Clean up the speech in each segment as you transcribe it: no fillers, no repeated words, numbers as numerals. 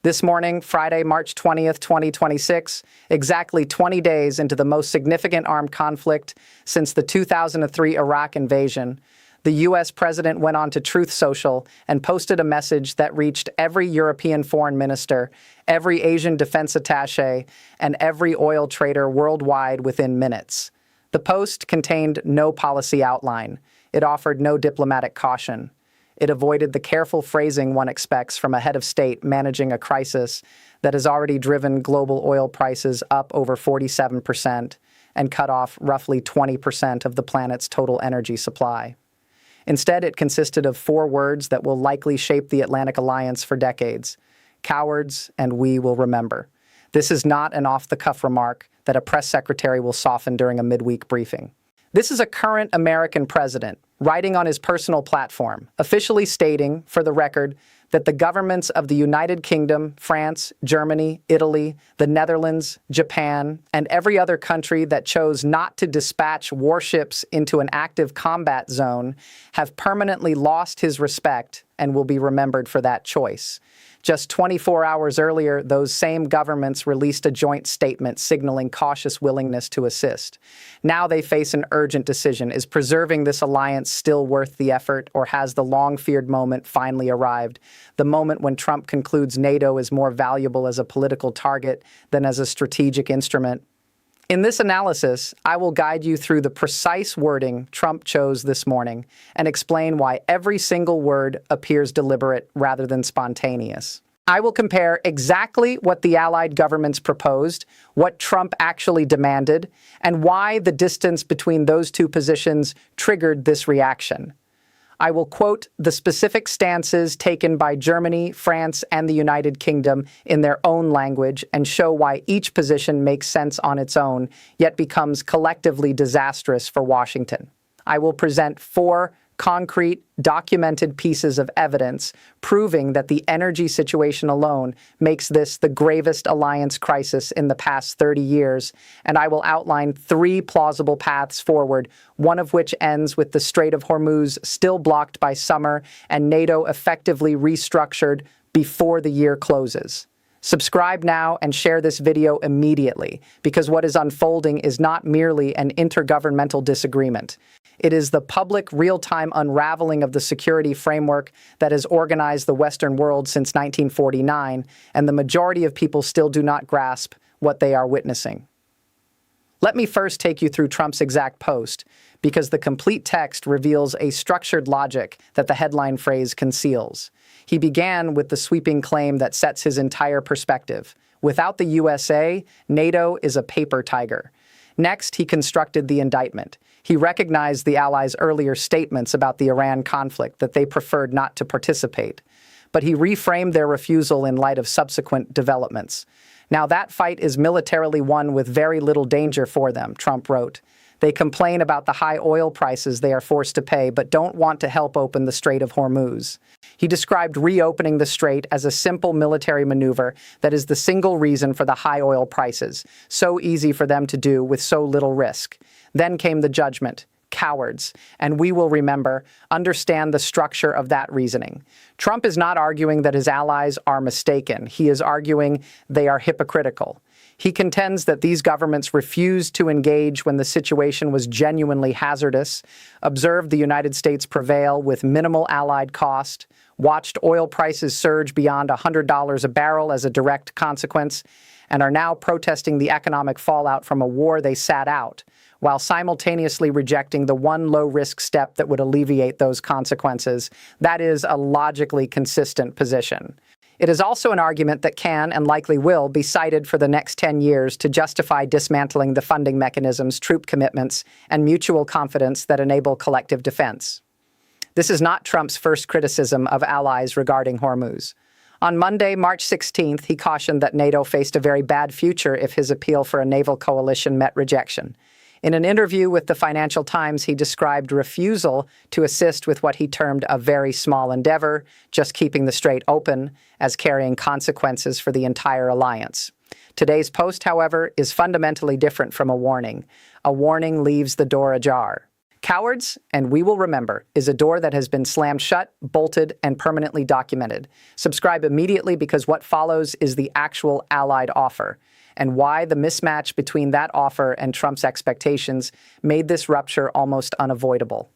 This morning, Friday, March 20th, 2026, exactly 20 days into the most significant armed conflict since the 2003 Iraq invasion, the U.S. president went on to Truth Social and posted a message that reached every European foreign minister, every Asian defense attaché, and every oil trader worldwide within minutes. The post contained no policy outline. It offered no diplomatic caution. It avoided the careful phrasing one expects from a head of state managing a crisis that has already driven global oil prices up over 47% and cut off roughly 20% of the planet's total energy supply. Instead, it consisted of 4 words that will likely shape the Atlantic Alliance for decades: cowards, and we will remember. This is not an off-the-cuff remark that a press secretary will soften during a midweek briefing. This is a current American president writing on his personal platform, officially stating, for the record, that the governments of the United Kingdom, France, Germany, Italy, the Netherlands, Japan, and every other country that chose not to dispatch warships into an active combat zone have permanently lost his respect and will be remembered for that choice. Just 24 hours earlier, those same governments released a joint statement signaling cautious willingness to assist. Now they face an urgent decision. Is preserving this alliance still worth the effort, or has the long-feared moment finally arrived? The moment when Trump concludes NATO is more valuable as a political target than as a strategic instrument. In this analysis, I will guide you through the precise wording Trump chose this morning and explain why every single word appears deliberate rather than spontaneous. I will compare exactly what the allied governments proposed, what Trump actually demanded, and why the distance between those two positions triggered this reaction. I will quote the specific stances taken by Germany, France, and the United Kingdom in their own language and show why each position makes sense on its own, yet becomes collectively disastrous for Washington. I will present 4 concrete, documented pieces of evidence proving that the energy situation alone makes this the gravest alliance crisis in the past 30 years, and I will outline 3 plausible paths forward, one of which ends with the Strait of Hormuz still blocked by summer and NATO effectively restructured before the year closes. Subscribe now and share this video immediately, because what is unfolding is not merely an intergovernmental disagreement. It is the public, real-time unraveling of the security framework that has organized the Western world since 1949, and the majority of people still do not grasp what they are witnessing. Let me first take you through Trump's exact post, because the complete text reveals a structured logic that the headline phrase conceals. He began with the sweeping claim that sets his entire perspective. Without the USA, NATO is a paper tiger. Next, he constructed the indictment. He recognized the Allies' earlier statements about the Iran conflict, that they preferred not to participate. But he reframed their refusal in light of subsequent developments. Now that fight is militarily won with very little danger for them, Trump wrote. They complain about the high oil prices they are forced to pay, but don't want to help open the Strait of Hormuz. He described reopening the strait as a simple military maneuver that is the single reason for the high oil prices, so easy for them to do with so little risk. Then came the judgment. Cowards, and we will remember, understand the structure of that reasoning. Trump is not arguing that his allies are mistaken. He is arguing they are hypocritical. He contends that these governments refused to engage when the situation was genuinely hazardous, observed the United States prevail with minimal allied cost, watched oil prices surge beyond $100 a barrel as a direct consequence, and are now protesting the economic fallout from a war they sat out, while simultaneously rejecting the one low-risk step that would alleviate those consequences. That is a logically consistent position. It is also an argument that can, and likely will, be cited for the next 10 years to justify dismantling the funding mechanisms, troop commitments, and mutual confidence that enable collective defense. This is not Trump's first criticism of allies regarding Hormuz. On Monday, March 16th, he cautioned that NATO faced a very bad future if his appeal for a naval coalition met rejection. In an interview with the Financial Times, he described refusal to assist with what he termed a very small endeavor, just keeping the strait open, as carrying consequences for the entire alliance. Today's post, however, is fundamentally different from a warning. A warning leaves the door ajar. Cowards, and we will remember, is a door that has been slammed shut, bolted, and permanently documented. Subscribe immediately because what follows is the actual Allied offer, and why the mismatch between that offer and Trump's expectations made this rupture almost unavoidable.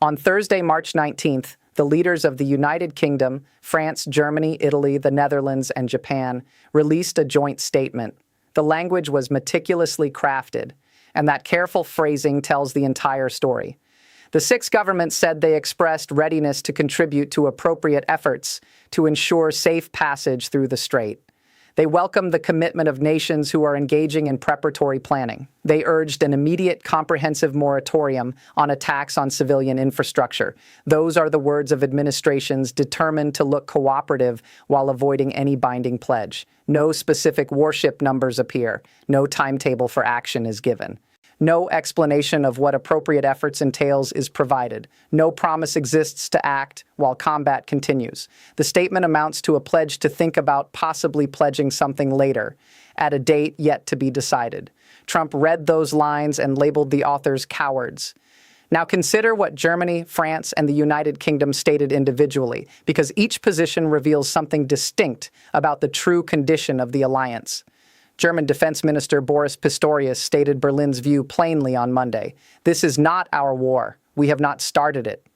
On Thursday, March 19th, the leaders of the United Kingdom, France, Germany, Italy, the Netherlands, and Japan released a joint statement. The language was meticulously crafted, and that careful phrasing tells the entire story. The six governments said they expressed readiness to contribute to appropriate efforts to ensure safe passage through the strait. They welcomed the commitment of nations who are engaging in preparatory planning. They urged an immediate comprehensive moratorium on attacks on civilian infrastructure. Those are the words of administrations determined to look cooperative while avoiding any binding pledge. No specific warship numbers appear. No timetable for action is given. No explanation of what appropriate efforts entails is provided. No promise exists to act while combat continues. The statement amounts to a pledge to think about possibly pledging something later, at a date yet to be decided. Trump read those lines and labeled the authors cowards. Now consider what Germany, France, and the United Kingdom stated individually, because each position reveals something distinct about the true condition of the alliance. German Defense Minister Boris Pistorius stated Berlin's view plainly on Monday. This is not our war. We have not started it.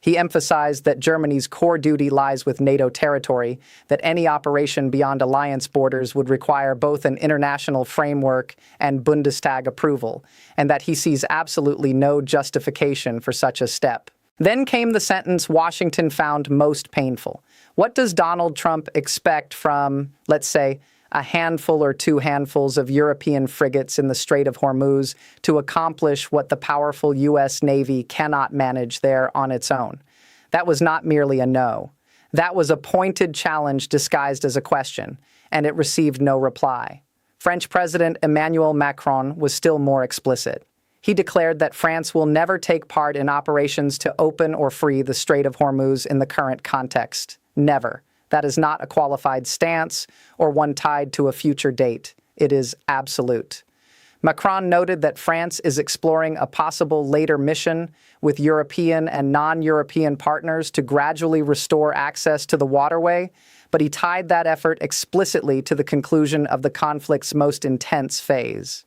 He emphasized that Germany's core duty lies with NATO territory, that any operation beyond alliance borders would require both an international framework and Bundestag approval, and that he sees absolutely no justification for such a step. Then came the sentence Washington found most painful. What does Donald Trump expect from, let's say, a handful or two handfuls of European frigates in the Strait of Hormuz to accomplish what the powerful U.S. Navy cannot manage there on its own? That was not merely a no. That was a pointed challenge disguised as a question, and it received no reply. French President Emmanuel Macron was still more explicit. He declared that France will never take part in operations to open or free the Strait of Hormuz in the current context. Never. That is not a qualified stance or one tied to a future date. It is absolute. Macron noted that France is exploring a possible later mission with European and non-European partners to gradually restore access to the waterway, but he tied that effort explicitly to the conclusion of the conflict's most intense phase.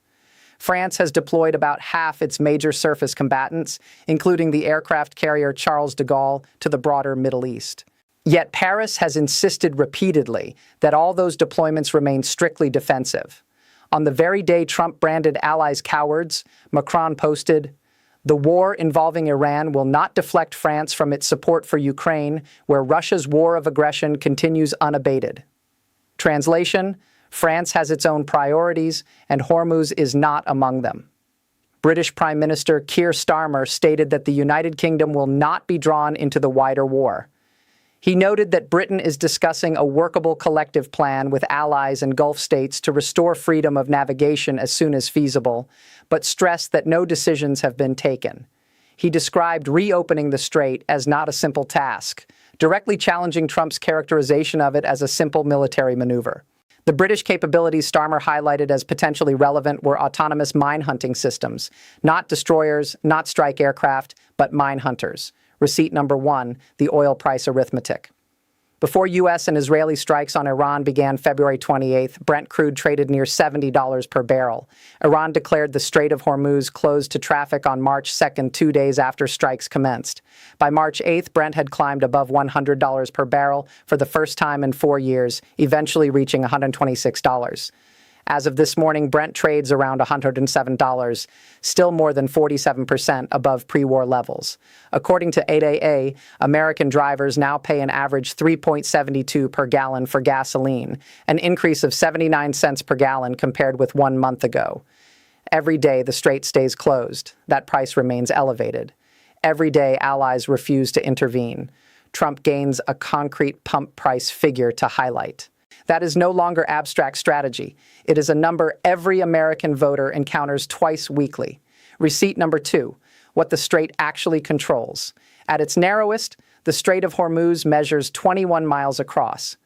France has deployed about half its major surface combatants, including the aircraft carrier Charles de Gaulle, to the broader Middle East. Yet Paris has insisted repeatedly that all those deployments remain strictly defensive. On the very day Trump branded allies cowards, Macron posted, "The war involving Iran will not deflect France from its support for Ukraine, where Russia's war of aggression continues unabated." Translation: France has its own priorities, and Hormuz is not among them. British Prime Minister Keir Starmer stated that the United Kingdom will not be drawn into the wider war. He noted that Britain is discussing a workable collective plan with allies and Gulf states to restore freedom of navigation as soon as feasible, but stressed that no decisions have been taken. He described reopening the strait as not a simple task, directly challenging Trump's characterization of it as a simple military maneuver. The British capabilities Starmer highlighted as potentially relevant were autonomous mine hunting systems, not destroyers, not strike aircraft, but mine hunters. Receipt number 1, the oil price arithmetic. Before U.S. and Israeli strikes on Iran began February 28th, Brent crude traded near $70 per barrel. Iran declared the Strait of Hormuz closed to traffic on March 2nd, 2 days after strikes commenced. By March 8th, Brent had climbed above $100 per barrel for the first time in 4 years, eventually reaching $126. As of this morning, Brent trades around $107, still more than 47% above pre-war levels. According to 8AA, American drivers now pay an average $3.72 per gallon for gasoline, an increase of 79 cents per gallon compared with 1 month ago. Every day the strait stays closed. That price remains elevated. Every day allies refuse to intervene. Trump gains a concrete pump price figure to highlight. That is no longer abstract strategy. It is a number every American voter encounters twice weekly. Receipt number 2, what the strait actually controls. At its narrowest, the Strait of Hormuz measures 21 miles across.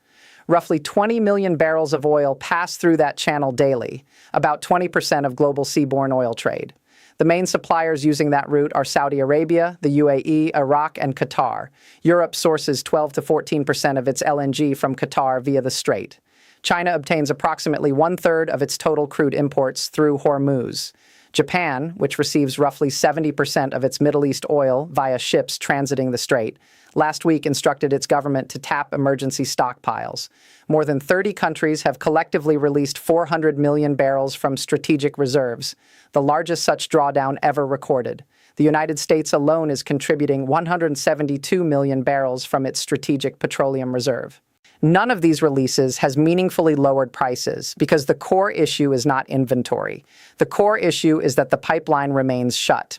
Roughly 20 million barrels of oil pass through that channel daily, about 20% of global seaborne oil trade. The main suppliers using that route are Saudi Arabia, the UAE, Iraq, and Qatar. Europe sources 12 to 14% of its LNG from Qatar via the Strait. China obtains approximately one-third of its total crude imports through Hormuz. Japan, which receives roughly 70% of its Middle East oil via ships transiting the strait, last week instructed its government to tap emergency stockpiles. More than 30 countries have collectively released 400 million barrels from strategic reserves, the largest such drawdown ever recorded. The United States alone is contributing 172 million barrels from its strategic petroleum reserve. None of these releases has meaningfully lowered prices because the core issue is not inventory. The core issue is that the pipeline remains shut.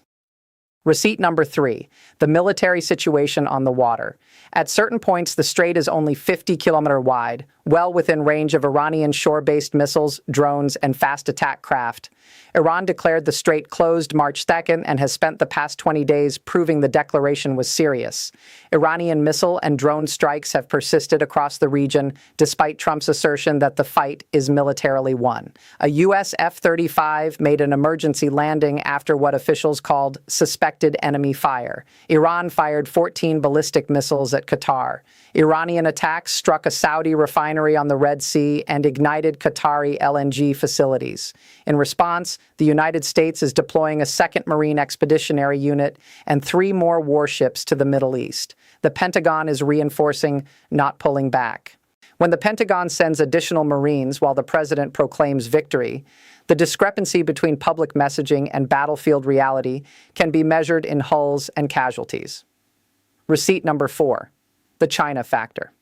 Receipt number 3, the military situation on the water. At certain points, the strait is only 50-kilometer wide, well within range of Iranian shore-based missiles, drones, and fast attack craft. Iran declared the strait closed March 2nd and has spent the past 20 days proving the declaration was serious. Iranian missile and drone strikes have persisted across the region, despite Trump's assertion that the fight is militarily won. A U.S. F-35 made an emergency landing after what officials called suspected enemy fire. Iran fired 14 ballistic missiles at Qatar. Iranian attacks struck a Saudi refinery on the Red Sea and ignited Qatari LNG facilities. In response, the United States is deploying a second Marine Expeditionary Unit and 3 more warships to the Middle East. The Pentagon is reinforcing, not pulling back. When the Pentagon sends additional Marines while the president proclaims victory, the discrepancy between public messaging and battlefield reality can be measured in hulls and casualties. Receipt number 4. The China factor.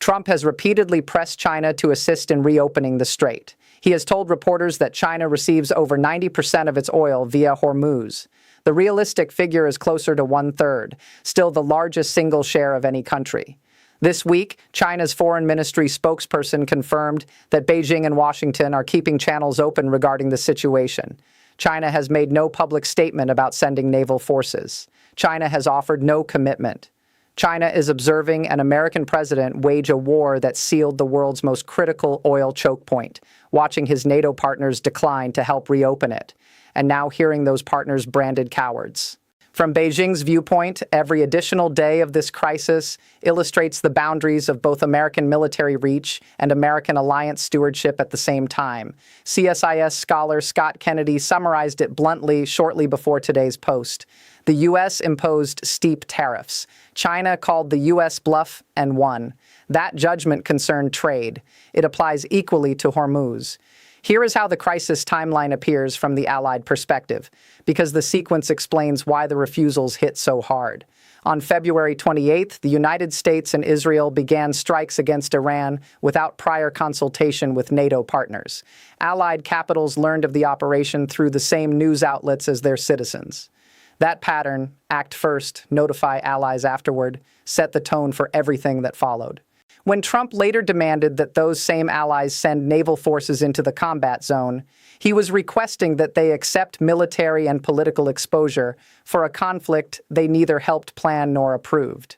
Trump has repeatedly pressed China to assist in reopening the strait. He has told reporters that China receives over 90% of its oil via Hormuz. The realistic figure is closer to one-third, still the largest single share of any country. This week, China's foreign ministry spokesperson confirmed that Beijing and Washington are keeping channels open regarding the situation. China has made no public statement about sending naval forces. China has offered no commitment. China is observing an American president wage a war that sealed the world's most critical oil choke point, watching his NATO partners decline to help reopen it, and now hearing those partners branded cowards. From Beijing's viewpoint, every additional day of this crisis illustrates the boundaries of both American military reach and American alliance stewardship at the same time. CSIS scholar Scott Kennedy summarized it bluntly shortly before today's post. The U.S. imposed steep tariffs. China called the U.S. bluff and won. That judgment concerned trade. It applies equally to Hormuz. Here is how the crisis timeline appears from the Allied perspective, because the sequence explains why the refusals hit so hard. On February 28th, the United States and Israel began strikes against Iran without prior consultation with NATO partners. Allied capitals learned of the operation through the same news outlets as their citizens. That pattern, act first, notify allies afterward, set the tone for everything that followed. When Trump later demanded that those same allies send naval forces into the combat zone, he was requesting that they accept military and political exposure for a conflict they neither helped plan nor approved.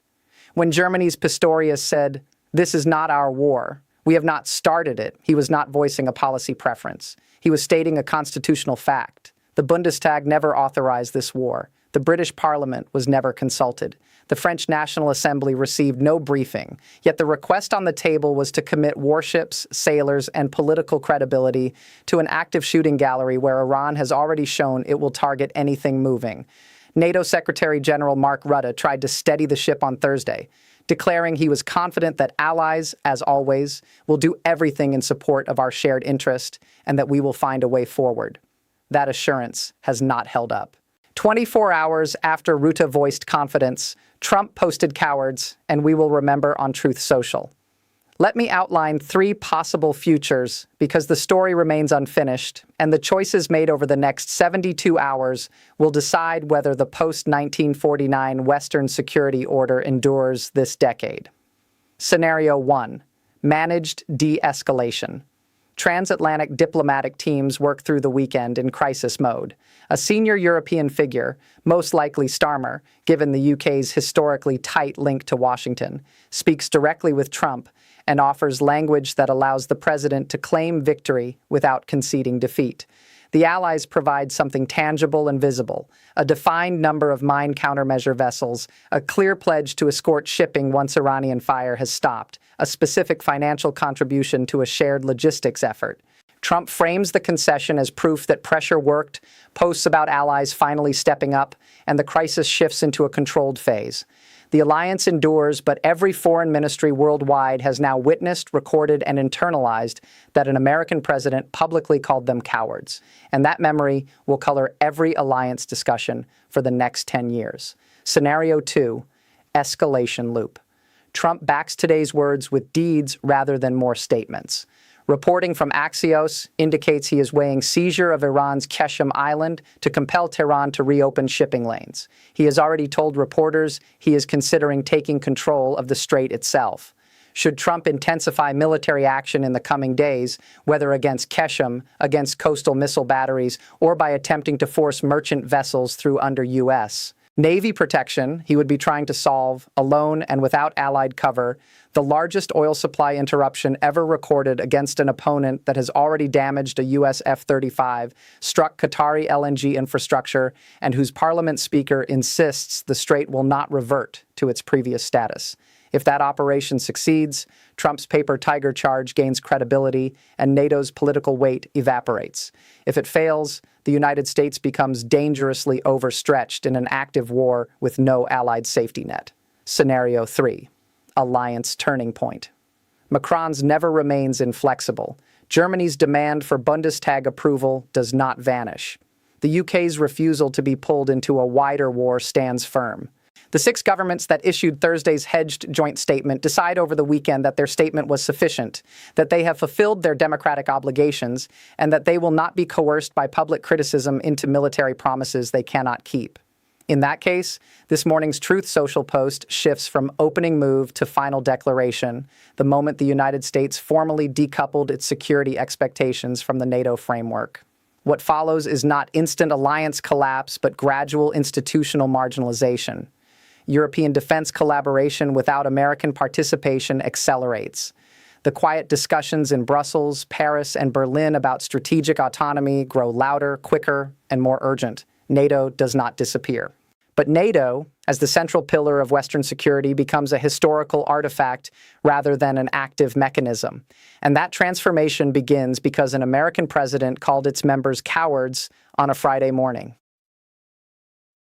When Germany's Pistorius said, "This is not our war. We have not started it," he was not voicing a policy preference. He was stating a constitutional fact. The Bundestag never authorized this war. The British Parliament was never consulted. The French National Assembly received no briefing, yet the request on the table was to commit warships, sailors, and political credibility to an active shooting gallery where Iran has already shown it will target anything moving. NATO Secretary General Mark Rutte tried to steady the ship on Thursday, declaring he was confident that allies, as always, will do everything in support of our shared interest and that we will find a way forward. That assurance has not held up. 24 hours after Rutte voiced confidence, Trump posted cowards, and we will remember on Truth Social. Let me outline 3 possible futures because the story remains unfinished, and the choices made over the next 72 hours will decide whether the post-1949 Western security order endures this decade. Scenario 1. Managed de-escalation. Transatlantic diplomatic teams work through the weekend in crisis mode. A senior European figure, most likely Starmer, given the UK's historically tight link to Washington, speaks directly with Trump and offers language that allows the president to claim victory without conceding defeat. The Allies provide something tangible and visible, a defined number of mine countermeasure vessels, a clear pledge to escort shipping once Iranian fire has stopped, a specific financial contribution to a shared logistics effort. Trump frames the concession as proof that pressure worked, posts about allies finally stepping up, and the crisis shifts into a controlled phase. The alliance endures, but every foreign ministry worldwide has now witnessed, recorded, and internalized that an American president publicly called them cowards. And that memory will color every alliance discussion for the next 10 years. Scenario 2, escalation loop. Trump backs today's words with deeds rather than more statements. Reporting from Axios indicates he is weighing seizure of Iran's Qeshm Island to compel Tehran to reopen shipping lanes. He has already told reporters he is considering taking control of the strait itself. Should Trump intensify military action in the coming days, whether against Qeshm, against coastal missile batteries, or by attempting to force merchant vessels through under U.S. Navy protection, he would be trying to solve, alone and without Allied cover, the largest oil supply interruption ever recorded against an opponent that has already damaged a U.S. F-35, struck Qatari LNG infrastructure, and whose parliament speaker insists the strait will not revert to its previous status. If that operation succeeds, Trump's paper tiger charge gains credibility and NATO's political weight evaporates. If it fails, the United States becomes dangerously overstretched in an active war with no allied safety net. Scenario 3, alliance turning point. Macron's never remains inflexible. Germany's demand for Bundestag approval does not vanish. The UK's refusal to be pulled into a wider war stands firm. The 6 governments that issued Thursday's hedged joint statement decide over the weekend that their statement was sufficient, that they have fulfilled their democratic obligations, and that they will not be coerced by public criticism into military promises they cannot keep. In that case, this morning's Truth Social post shifts from opening move to final declaration, the moment the United States formally decoupled its security expectations from the NATO framework. What follows is not instant alliance collapse, but gradual institutional marginalization. European defense collaboration without American participation accelerates. The quiet discussions in Brussels, Paris, and Berlin about strategic autonomy grow louder, quicker, and more urgent. NATO does not disappear. But NATO, as the central pillar of Western security, becomes a historical artifact rather than an active mechanism. And that transformation begins because an American president called its members cowards on a Friday morning.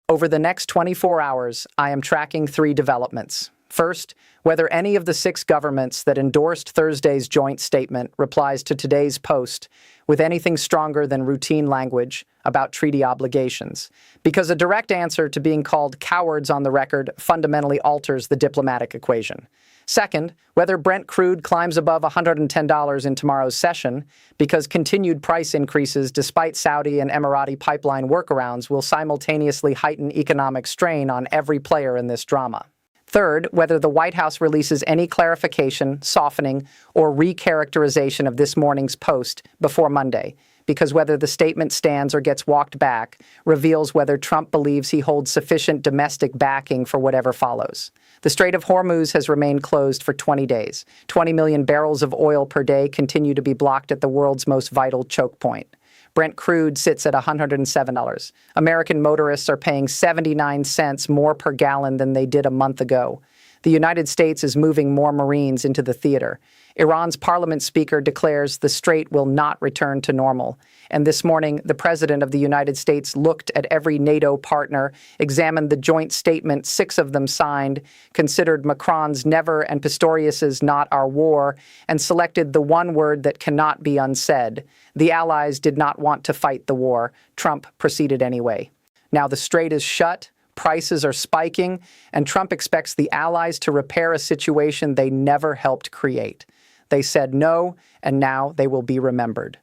Over the next 24 hours, I am tracking 3 developments. First, whether any of the 6 governments that endorsed Thursday's joint statement replies to today's post with anything stronger than routine language about treaty obligations, because a direct answer to being called cowards on the record fundamentally alters the diplomatic equation. Second, whether Brent crude climbs above $110 in tomorrow's session, because continued price increases despite Saudi and Emirati pipeline workarounds will simultaneously heighten economic strain on every player in this drama. Third, whether the White House releases any clarification, softening, or recharacterization of this morning's post before Monday, because whether the statement stands or gets walked back reveals whether Trump believes he holds sufficient domestic backing for whatever follows. The Strait of Hormuz has remained closed for 20 days. 20 million barrels of oil per day continue to be blocked at the world's most vital choke point. Brent crude sits at $107. American motorists are paying 79 cents more per gallon than they did a month ago. The United States is moving more Marines into the theater. Iran's parliament speaker declares the strait will not return to normal. And this morning, the President of the United States looked at every NATO partner, examined the joint statement 6 of them signed, considered Macron's never and Pistorius's not our war, and selected the one word that cannot be unsaid. The Allies did not want to fight the war. Trump proceeded anyway. Now the strait is shut. Prices are spiking, and Trump expects the Allies to repair a situation they never helped create. They said no, and now they will be remembered.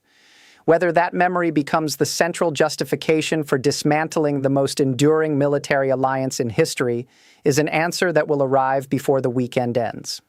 Whether that memory becomes the central justification for dismantling the most enduring military alliance in history is an answer that will arrive before the weekend ends.